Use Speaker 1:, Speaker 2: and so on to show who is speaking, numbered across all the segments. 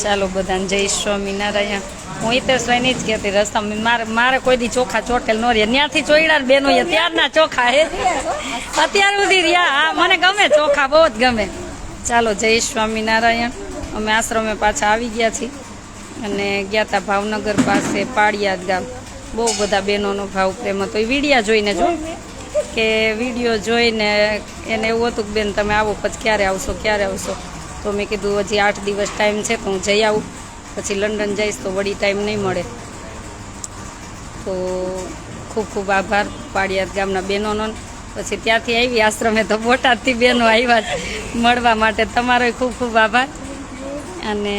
Speaker 1: ચાલો બધાને જય સ્વામિનારાયણ. હું હિતેશભાઈ જ કહેતી રસ્તામાં મારે કોઈ દી ચોખા ચોટેલ ન રહ્યા. ત્યાંથી ચોઈડા બેનો ત્યારના ચોખા હે અત્યાર સુધી રહ્યા. હા મને ગમે ચોખા, બહુ જ ગમે. ચાલો જય સ્વામિનારાયણ. અમે આશ્રમે પાછા આવી ગયા છીએ અને ગયા હતા ભાવનગર પાસે પાળિયાદ ગામ. બહુ બધા બહેનોનો ભાવ પ્રેમ હતો. એ વિડીયા જોઈને જો કે વિડીયો જોઈને એને એવું હતું કે બેન તમે આવો, પછી ક્યારે આવશો. તો મેં કીધું હજી 8 દિવસ ટાઈમ છે તો હું જઈ આવું, પછી લંડન જઈશ તો વળી ટાઈમ નહીં મળે. તો ખૂબ ખૂબ આભાર પાળિયાદ ગામના બહેનોનો. પછી ત્યાંથી આવી આશ્રમે તો બોટાદથી બહેનો આવ્યા મળવા માટે. તમારો ખૂબ ખૂબ આભાર. અને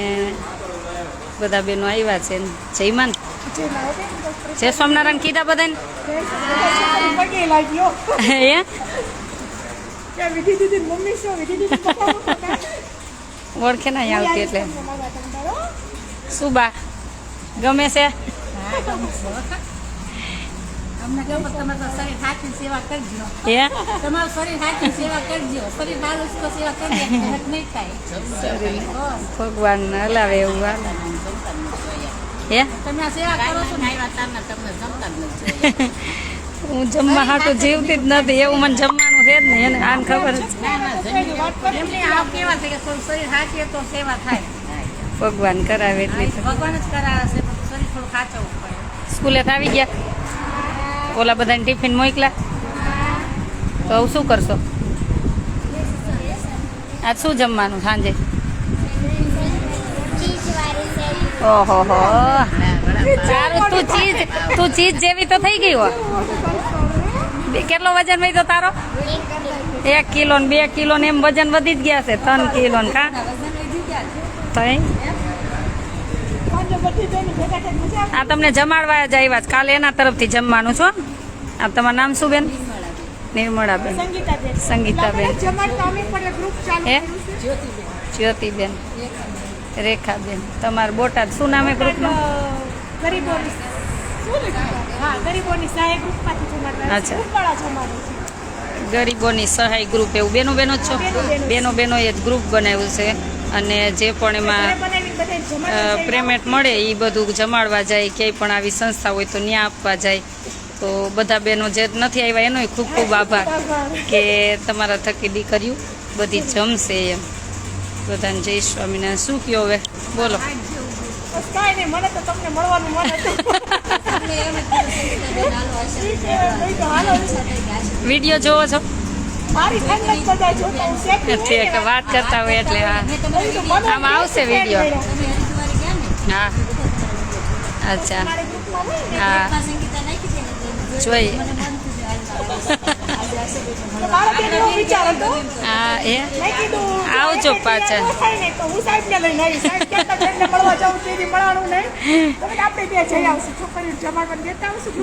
Speaker 1: બધા બહેનો આવ્યા છે. જયમાન જય સ્વામિનારાયણ કીધા બધાને. ઓળખે ના આવતી એટલે શું બા ગમે છે. ભગવાન હલાવે એવું હાલે. હું જમવા હાટું જીવતી જ નથી, એવું મને જમવાનું છે જ નહીં. એને આને ખબર જ ભગવાન કરાવે એટલી. સ્કૂલે આવી ગયા, ઓલા બધાને ટિફિન મોકલા, તો હવે શું કરશો? આજ શું જમવાનું સાંજે? ઓહો હો, સારું. તું ચીજ જેવી તો થઈ ગઈ હો. કેટલો વજન વધ્યો તારો? 1 કિલો ને 2 કિલો ને એમ વજન વધી જ ગયા છે. 3 કિલો ને કા આ તમને જમાડવા જ આવ્યા છે. કાલે એના તરફથી જમવાનું છો. આ તમારું નામ શું બેન? નિર્મળાબેન, સંગીતાબેન, જ્યોતિબેન, રેખાબેન. તમારું બોટાદ શું નામ એ ગ્રુપનું? અચ્છા, ગરીબોની સહાય ગ્રુપ. એવું બેનો જ છો? બેનો એ જ ગ્રુપ બનાવ્યું છે. અને જે પણ એમાં પેમેન્ટ મળે એ બધું જમાડવા જાય. ક્યાંય પણ આવી સંસ્થા હોય તો ત્યાં આપવા જાય. તો બધા બહેનો જે નથી આવ્યા એનોય ખૂબ ખૂબ આભાર કે તમારા થકી દીકરીઓ બધી જમશે એમ. બધાને જય સ્વામિનારાયણ. શું કહો હવે બોલો? વિડીયો જોવો છો? ઠીક, વાત કરતા હોય એટલે. હા, આમાં આવશે વિડીયો. હા, અચ્છા, હા, જોઈએ. હા, એ આવજો પાછા.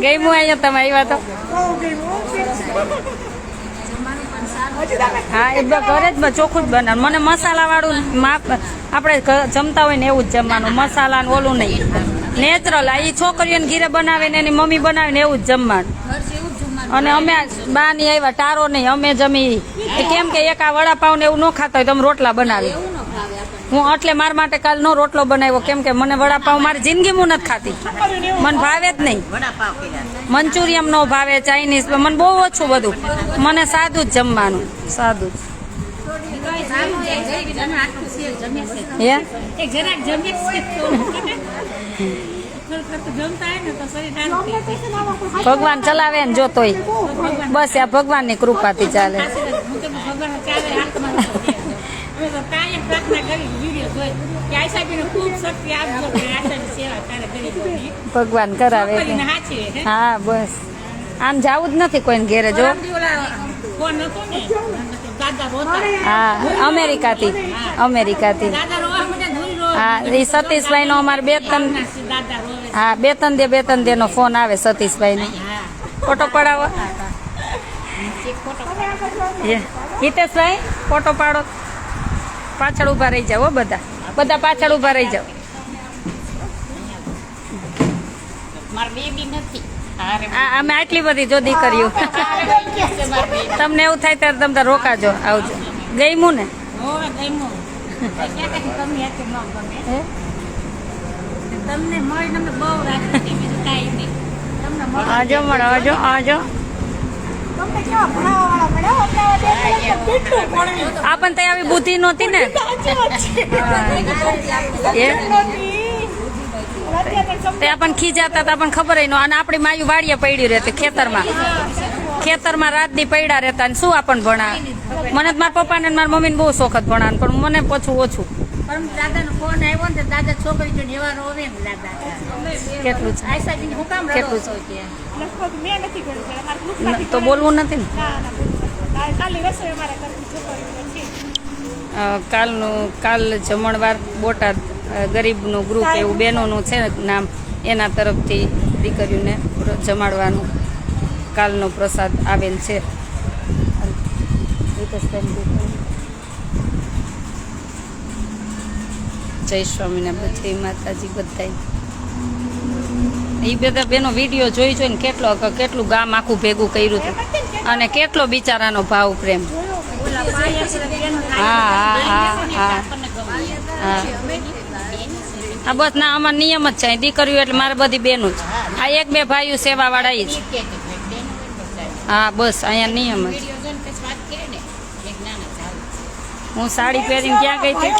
Speaker 1: ગઈ હું અહીંયા તમે આવ્યા તો. હા, એ ઘરે જ ચોખ્ખું જ બનાવવાનું. મને મસાલાવાળું આપણે જમતા હોય ને એવું જ જમવાનું. મસાલા ને ઓલું નહીં, નેચરલ. આ એ છોકરીઓને ઘીરે બનાવે ને એની મમ્મી બનાવે ને એવું જ જમવાનું. અને અમે બા ની આવ્યા ટારો નહીં, અમે જમી. કેમ કે એક આ વડાપાવ ને એવું ન ખાતા હોય તો અમે રોટલા બનાવી. હું એટલે મારા માટે કાલ નો રોટલો બનાવ્યો. કેમ કે મને વડાપાવ મારી જિંદગી હું નથી ખાતી, મને ભાવે જ નહીં. મંચુરિયમ નો ભાવે, ચાઇનીઝ મને બહુ ઓછું બધું. મને સાદું જ જમવાનું, સાદું જ. ભગવાન ચલાવે ને જોતોય બસ. આ ભગવાન ની કૃપાથી ચાલે. ભગવાન કરાવે. હા, બસ. આમ જવું જ નથી કોઈને ઘેરે. જો હા, અમેરિકાથી. હા, એ સતીશભાઈ નો અમારે 2-3 દે નો ફોન આવે. સતીશભાઈ નો ફોટો પડાવો. હિતેશભાઈ ફોટો પાડો. પાછળ ઉભા રહી જાઓ. બધા પાછળ ઉભા રહી જાઓ. અમે આટલી બધી જો દીકરીઓ. તમને એવું થાય ત્યારે તમે રોકાજો, આવજો. ગઈમું ને?
Speaker 2: તમને મળીને અમને બહુ રાખ બીજું કાંઈ નહીં. તમને
Speaker 1: આજો મળો આજો
Speaker 2: તમને કેવા ભણાવવાળા મળ્યા અમદાવાદ કેટલું ભણ્યું
Speaker 1: આપણ ત્યાં આવી બુદ્ધિ નહોતી ને તે આપણને ખીજાતા હતા પણ ખબર ન અને આપણી માયું વાડીએ પડી રહેતી ખેતરમાં રાત દી પડ્યા રહેતા ને શું આપણને ભણા મને તો મારા પપ્પાને મારા મમ્મીને બહુ શોખ ભણાવે પણ મને પછી ઓછું
Speaker 2: પણ દાદાનો ફોન આવ્યો ને તો દાદા છોકરી જોઈને એવા રોવે ને દાદા
Speaker 1: કેટલું છે
Speaker 2: આયસાજી હું કામ
Speaker 1: કેટલું
Speaker 2: રડો છો કે
Speaker 3: લગભગ મેં નથી કર્યું પણ અમારે ભૂખ લાગી
Speaker 1: તો બોલવું નથી ને
Speaker 3: કાલે રસોઈ અમારા ઘરની છોકરીઓ છે
Speaker 1: કાલ જમણવાર બોટાદ ગરીબનું ગ્રુપ એવું બહેનોનું છે નામ એના તરફથી દીકરીઓને જમાડવાનું કાલનો પ્રસાદ આવેલ છે જય સ્વામિનારાયણ જય માતાજી બધા એ બધા બેનો વિડીયો જોઈ જોઈને કેટલું ગામ આખું ભેગું કર્યું હતું અને કેટલો બિચારાનો ભાવ પ્રેમ હા બસ ના અમાર નિયમ જ છે દીકરીઓ એટલે મારે બધી બેનું જ આ એક બે ભાઈઓ સેવા વાળા જ હા બસ અહીંયા નિયમ જ હું સાડી પહેરીને ક્યાં ગઈ હતી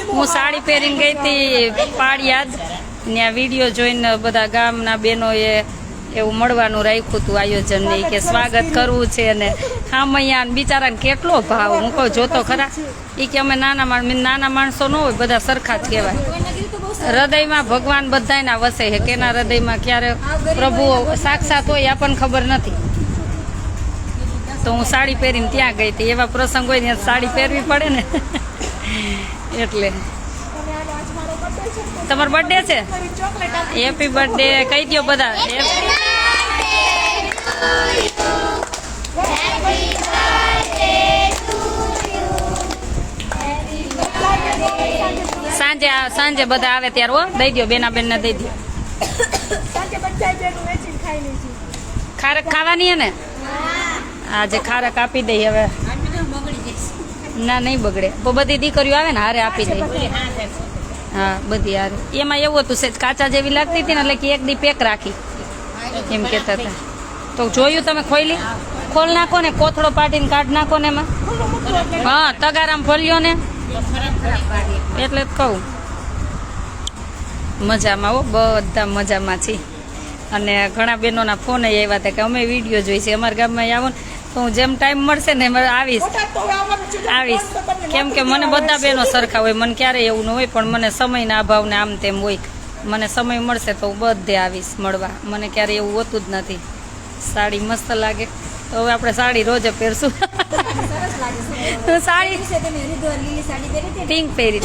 Speaker 1: હું સાડી પહેરીને ગઈ હતી પાળિયાદ ત્યાં વિડીયો જોઈને બધા ગામના બહેનોએ એવું મળવાનું રાખ્યું હતું આયોજન ને કે સ્વાગત કરવું છે અને અહીંયા બિચારાને કેટલો ભાવ હું કહું જોતો ખરા એ કે અમે નાના માણસો ન હોય બધા સરખા જ કહેવાય હૃદયમાં ભગવાન બધાના વસે છે કેના હૃદયમાં ક્યારે પ્રભુ સાક્ષાત હોય આપણને ખબર નથી તો હું સાડી પહેરીને ત્યાં ગઈ હતી એવા પ્રસંગ હોય ને સાડી પહેરવી પડે ને એટલે તમારો બર્થડે છે હેપી બર્થડે કહી દો બધા સાંજે બધા આવે ત્યારે હો દઈ દો બેના બેન ને દઈ દો ખારક ખાવાની ને આજે ખારક આપી દઈ હવે ના નહીં બગડે તો બધી દીકરીઓ આવે ને હારે આપી દઈ હા બધી હારે એમાં એવું હતું છે કાચા જેવી લાગતી હતી ને એટલે કે એક દી પેક રાખી એમ કેતા હતા તો જોયું તમે ખોલ નાખો ને કોથળો પાડીને કાઢ નાખો ને એમાં હા તગારામ ફોલ્યો ને એટલે જ કહું મજામાં હો બધા મજામાં છીએ અને ઘણા બહેનોના ફોન આવ્યા હતા કે અમે વિડીયો જોઈ છે અમારા ગામમાં આવો ને તો હું જેમ ટાઈમ મળશે ને એમાં આવીશ કેમ કે મને બધા બહેનો સરખા હોય મને ક્યારેય એવું ન હોય પણ મને સમયના અભાવને આમ તેમ હોય મને સમય મળશે તો હું બધે આવીશ મળવા મને ક્યારેય એવું હોતું જ નથી સાડી મસ્ત લાગે તો હવે આપણે સાડી રોજે પહેરશું સાડી પિંક પહેરી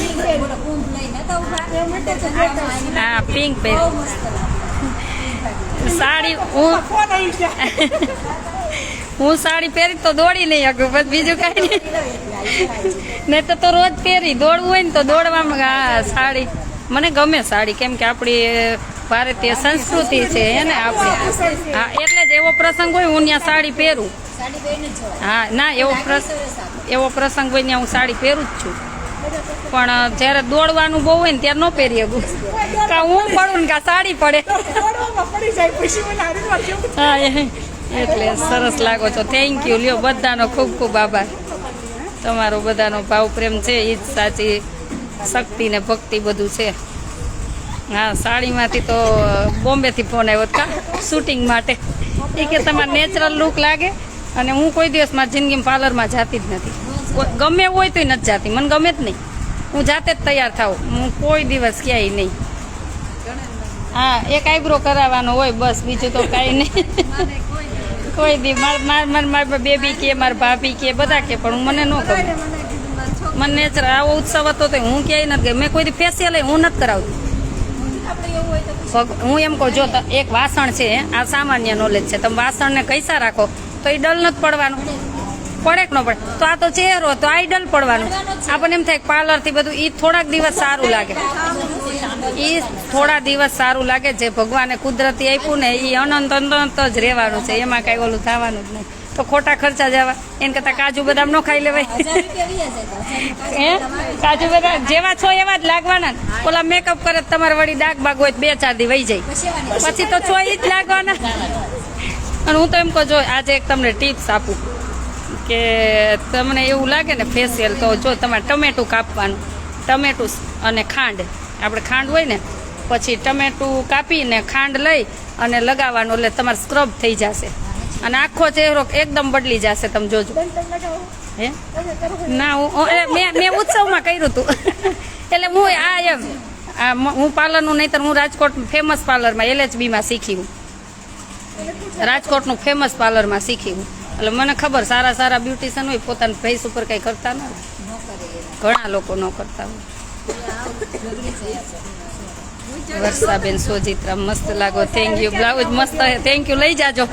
Speaker 1: હા પિંક પહેરી સાડી હું સાડી પહેરી તો દોડી નહીં શકું બસ બીજું કઈ નહીં તો રોજ પહેરી દોડવું હોય ને તો દોડવામાં હા સાડી મને ગમે સાડી કેમ કે આપણી ભારતીય સંસ્કૃતિ છે એને આપણી હા એટલે જ એવો પ્રસંગ હોય હું ત્યાં સાડી પહેરું હા ના એવો પ્રસંગ હોય ત્યાં હું સાડી પહેરું જ છું પણ જ્યારે દોડવાનું બહુ હોય ને ત્યારે ન પહેરી શકું કા હું પડું ને કા સાડી પડે હા એટલે સરસ લાગો છો થેન્ક યુ લ્યો બધાનો ખૂબ ખૂબ આભાર તમારો બધાનો ભાવ પ્રેમ છે એ જ સાચી શક્તિ ને ભક્તિ બધું છે હા સાડીમાંથી તો બોમ્બેથી ફોન આવ્યો કા શૂટિંગ માટે એ કે તમારે નેચરલ લુક લાગે અને હું કોઈ દિવસ મારી જિંદગીમાં પાર્લરમાં જતી જ નથી ગમે એવું હોય તોય નથી જતી મને ગમે જ નહીં હું જાતે જ તૈયાર થાઉં હું કોઈ દિવસ ક્યાંય નહીં હા એક આઈબ્રો કરાવવાનો હોય બસ બીજું તો કાંઈ નહીં કોઈ દી મારા બેબી કે મારા ભાભી કે બધા કે પણ મને ન ગમે મને નેચરલ આવો ઉત્સવ હતો તો હું ક્યાંય નથી ગઈ મેં કોઈ દી ફેશિયલ હું નથી કરાવતી હું એમ કહું જો એક વાસણ છે આ સામાન્ય નોલેજ છે તમે વાસણને કૈસા રાખો તો એ ડલ નથી પડવાનું પડે કે ન પડે તો આ તો ચહેરો તો આ ડલ પડવાનું આપણને એમ થાય પાર્લરથી બધું એ થોડાક દિવસ સારું લાગે એ થોડા દિવસ સારું લાગે જે ભગવાને કુદરતી આપ્યું ને એ અનંત અનંત જ રહેવાનું છે એમાં કાંઈ ઓલું થવાનું જ નહીં તો ખોટા ખર્ચા જવા એને કરતાં કાજુ બદામ ન ખાઈ લેવાય.
Speaker 2: 1000 રૂપિયા વીયા જાય તો 1000
Speaker 1: હે કાજુ બદામ જેવા છો એવા જ લાગવાના ને. ઓલા મેકઅપ કરે તો તમારે વળી ડાઘ બાગ હોય તો 2-4 દી વહી જાય પછી તો છો ઈ જ લાગવાના. અને હું તો એમ કહું જો આજે એક તમને ટિપ્સ આપું કે તમને એવું લાગે ને ફેશિયલ તો જો તમારે ટમેટું કાપવાનું, ટમેટું અને ખાંડ, આપણે ખાંડ હોય ને પછી ટમેટું કાપીને ખાંડ લઈ અને લગાવવાનું એટલે તમારે સ્ક્રબ થઈ જશે અને આખો ચહેરો એકદમ બદલી જશે. તમે જોજો. હે ના મેં ઉત્સવમાં કર્યું હતું એટલે હું હું પાર્લરનું નહીં તો હું રાજકોટ ફેમસ પાર્લરમાં LHBમાં શીખી હું. રાજકોટનું ફેમસ પાર્લરમાં શીખી હું એટલે મને ખબર સારા બ્યુટિશિયન હોય પોતાના ફેસ ઉપર કંઈ કરતા ન હોય. ઘણા લોકો ન કરતા હોય. વર્ષાબેન સોજિત્રા મસ્ત લાગો. Thank you. બ્લાઉઝ મસ્ત હે. Thank you. લઈ જાજો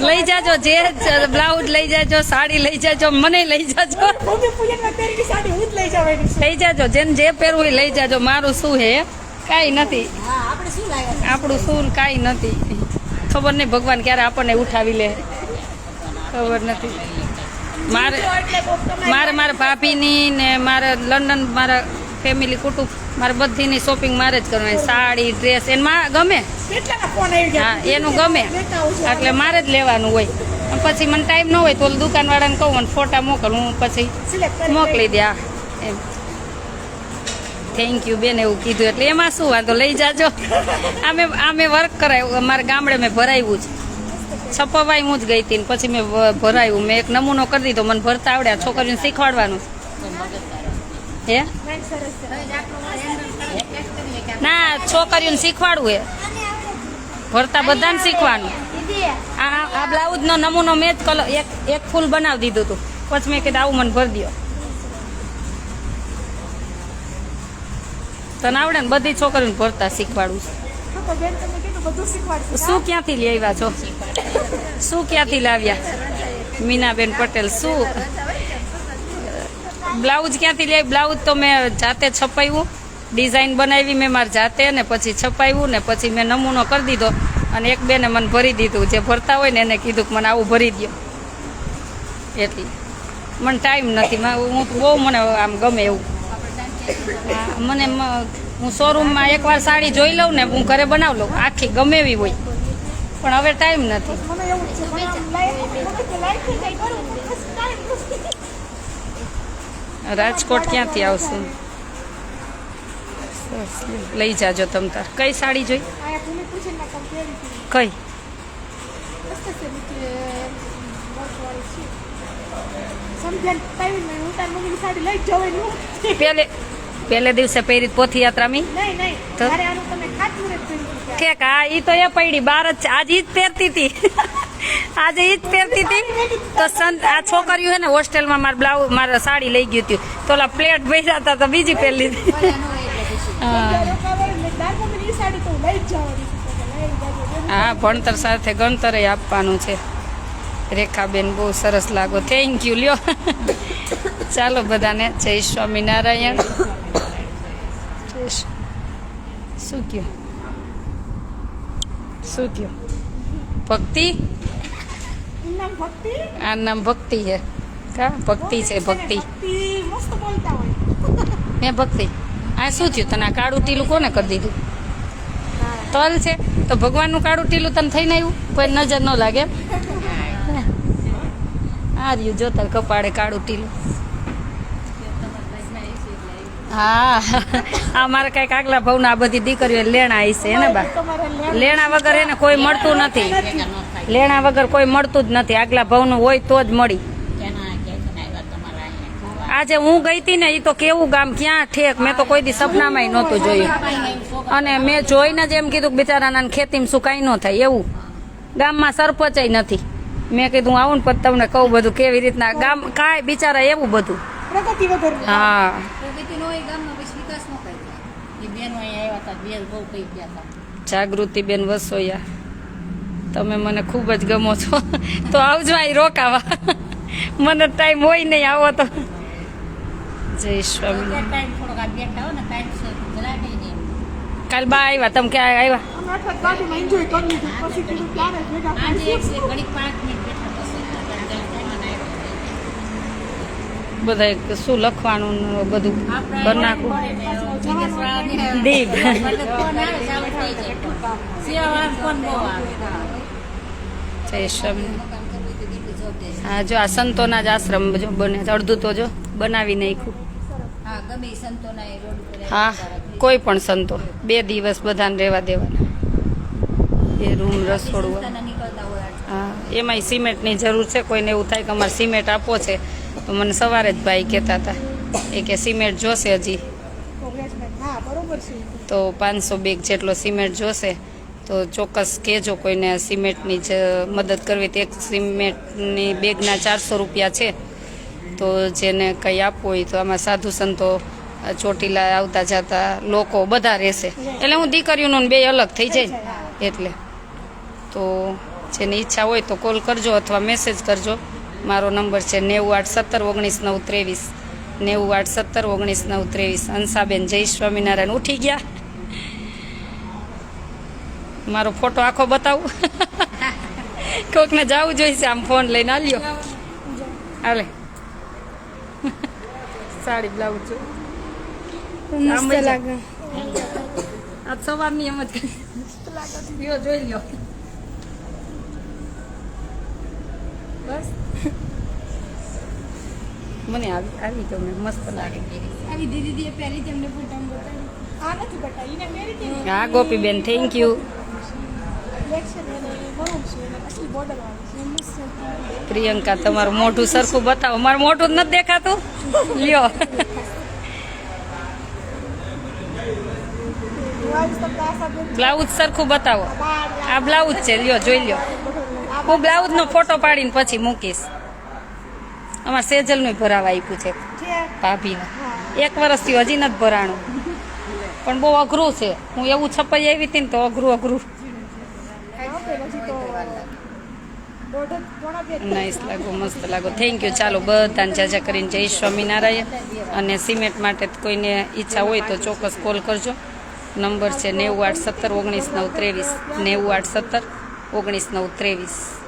Speaker 1: લઈ જાજો જે બ્લાઉઝ લઈ જાજો, સાડી લઈ જાજો, મને લઈ જાજો. લઈ જાજો જેને જે પહેરવું લઈ જાજો. મારું શું હે કાંઈ નથી. આપણું શું કાંઈ નથી. ખબર નહીં ભગવાન ક્યારે આપણને ઉઠાવી લે ખબર નથી. મારે ભાભીની ને મારે લંડન મારા ફેમિલી કુટુંબ મારે બધીની શોપિંગ મારે જ કરવાની. સાડી ડ્રેસ એને ગમે. હા એનું ગમે એટલે મારે જ લેવાનું હોય. પછી મને ટાઈમ ન હોય તો દુકાનવાળાને કહું અને ફોટા મોકલ હું પછી મોકલી દે. હા એમ. થેન્ક યુ બેન એવું કીધું એટલે એમાં શું વાંધો. લઈ જાજો. આમે વર્ક કરાયું અમારા ગામડે મેં ભરાયું છે. છપાવાઈ હું જ ગઈ હતી ને પછી મેં ભરાયું. મેં એક નમૂનો કરી દીધો. મને ભરતા આવડ્યા. છોકરીઓને શીખવાડવાનું. હે ના છોકરીઓને શીખવાડવું હે ભરતા બધાને શીખવાનું. આ બ્લાઉઝનો નમૂનો મેં જ કલર એક ફૂલ બનાવી દીધું હતું. પછી મેં કીધું આવું મને ભરી દો. તને આવડે ને બધી છોકરીઓને ભરતા શીખવાડવું છે. શું ક્યાંથી લઈ આવ્યા છો? શું ક્યાંથી લાવ્યા મીનાબેન પટેલ? શું બ્લાઉઝ ક્યાંથી લઈ? બ્લાઉઝ તો મેં જાતે છપાવ્યું, ડિઝાઇન બનાવી મેં મારી જાતે ને પછી છપાવ્યું ને પછી મેં નમૂનો કરી દીધો અને એક બેને મને ભરી દીધું. જે ભરતા હોય ને એને કીધું કે મને આવું ભરી દો. એટલે મને ટાઈમ નથી. હું બહુ મને આમ ગમે એવું. મને હું શોરૂમમાં એકવાર સાડી જોઈ લઉં ને હું ઘરે બનાવી લઉં આખી ગમે એવી હોય પણ હવે ટાઈમ નથી. રાજકોટ ક્યાંથી આવશું? લઈ જાજો તમ તાર. કઈ સાડી જોઈ? કઈ? પહેલે દિવસે પહેરી પોથી યાત્રામાં કે હા ઈ તો એ પડી બાર જ. આજે ઈ જ પહેરતી હતી. આજે ઈ જ પહેરતી હતી તો આ છોકરીઓ હે ને હોસ્ટેલમાં મારે બ્લાઉઝ મારે સાડી લઈ ગયું હતું તો ઓલા પ્લેટ ભર્યા હતા તો બીજી પહેરી લીધી. હા ભણતર સાથે ગણતરે આપવાનું છે. રેખાબેન બહુ સરસ લાગો. Thank you. લ્યો ચાલો બધાને જય સ્વામિનારાયણ. શું કયો? શું કયો? ભક્તિ? આ નામ ભક્તિ છે. કા ભક્તિ છે? ભક્તિ મેં ભક્તિ. આ શું થયું તને? આ કાળું ટીલું કોને કરી દીધું? તલ છે તો ભગવાનનું કાળું ટીલું તને થઈને આવ્યું? કોઈ નજર ન લાગે? આ રહ્યું જોતર કપાળે કાળું ટીલું. હા આ મારે કઈક આગલા ભાવના આ બધી દીકરીઓ લેણા આવી છે ને બા. લેણા વગર એને કોઈ મળતું નથી. લેણા વગર કોઈ મળતું જ નથી. આગલા ભાવનું હોય તો જ મળી. આજે હું ગઈ હતી ને એ તો કેવું ગામ ક્યાં ઠેક. મેં તો કોઈ દી સપનામાં નહોતું જોયું અને મેં જોઈને જ એમ કીધું કે બિચારાના ખેતીમાં શું કાંઈ ન થાય એવું. ગામમાં સરપંચ નથી. મેં કીધું આવું ને પછી તમને કહું બધું કેવી રીતના ગામ કાંઈ બિચારા એવું બધું. હા જાગૃતિબેન વસોયા તમે મને ખૂબ જ ગમો છો. તો આવજો અહીં રોકાવા. મને ટાઈમ હોય નહીં આવો તો. જય સ્વામી. કાલ બા આવ્યા તમે ક્યાં આવ્યા
Speaker 3: અમે આટલા ગાડીમાં એન્જોય કરી લીધું પછી કીધું ત્યારે જ ભેગા
Speaker 2: આજે
Speaker 3: થઈશું.
Speaker 2: એક ઘડીક 5 મિનિટ બેઠા પછી
Speaker 1: બધા શું લખવાનું ને બધું કરી નાખું દીપ જય સ્વામી હા જો આ સંતોના જ આશ્રમ જો બને છે. અડધું તો જો બનાવી નાખ્યું
Speaker 2: હા ગમે ઈ સંતોના એ રોડ ઉપર
Speaker 1: હા કોઈ પણ સંતો 2 દિવસ બધાને રહેવા દેવાના એ રૂમ રસોડું
Speaker 2: સંતોના નીકળતા હોય
Speaker 1: હા એમાંય સિમેન્ટની જરૂર છે. કોઈને એવું થાય કે અમારે સિમેન્ટ આપો છે તો મને સવારે જ ભાઈ કહેતા હતા એ કે સિમેન્ટ જોશે હજી
Speaker 3: હા બરોબર છે.
Speaker 1: તો 500 બેગ જેટલો સિમેન્ટ જોશે તો ચોક્કસ કહેજો કોઈને સિમેન્ટની જ મદદ કરવી તો એક સિમેન્ટની બેગના 400 રૂપિયા છે. તો જેને કંઈ આપવું હોય તો આમાં સાધુ સંતો ચોટીલા આવતા જતા લોકો બધા રહેશે એટલે હું દીકરીઓનું બે અલગ થઈ જાય એટલે તો જેની ઈચ્છા હોય તો કોલ કરજો અથવા મેસેજ કરજો. મારો નંબર છે 98171993 98171993. અંશાબેન જય સ્વામિનારાયણ ઉઠી ગયા મારો ફોટો આખો બતાવું કોકને જવું જોઈશે આમ ફોન લઈને આલ્યો હાલે સાડી બ્લાઉઝ જો
Speaker 3: મસ્ત લાગે.
Speaker 1: આ સવારની એમ જ લ્યો જોઈ લ્યો બસ મને આવી ગમે મસ્ત લાગે
Speaker 3: આવી દીદી પહેરી તેમને ફોટામાં બતાવી. આ નથી બતાવી એને પહેરી હતી.
Speaker 1: હા ગોપીબેન થેન્ક યુ
Speaker 3: લેક્ચર એને બહુ છે એને અસલી બોર્ડર વાળી છે મસ્ત છે.
Speaker 1: પ્રિયંકા તમારું મોઢું સરખું બતાવો મારું મોઢું જ નથી દેખાતું લ્યો બ્લાઉઝ સરખું બતાવો આ બ્લાઉઝ છે લ્યો જોઈ લ્યો હું બ્લાઉઝનો ફોટો પાડીને પછી મૂકીશ અમારે સેજલનું ભરાવા આપ્યું છે ભાભીને 1 વર્ષથી હજી નથી ભરાણું પણ બહુ અઘરું છે હું એવું છપાઈ આવી હતી ને તો અઘરું નાઈસ લાગો મસ્ત લાગો થેન્ક યુ. ચાલો બધાને જાજા કરીને જય સ્વામિનારાયણ. અને સિમેન્ટ માટે કોઈને ઈચ્છા હોય તો ચોક્કસ કોલ કરજો. નંબર છે 98171993 98171993.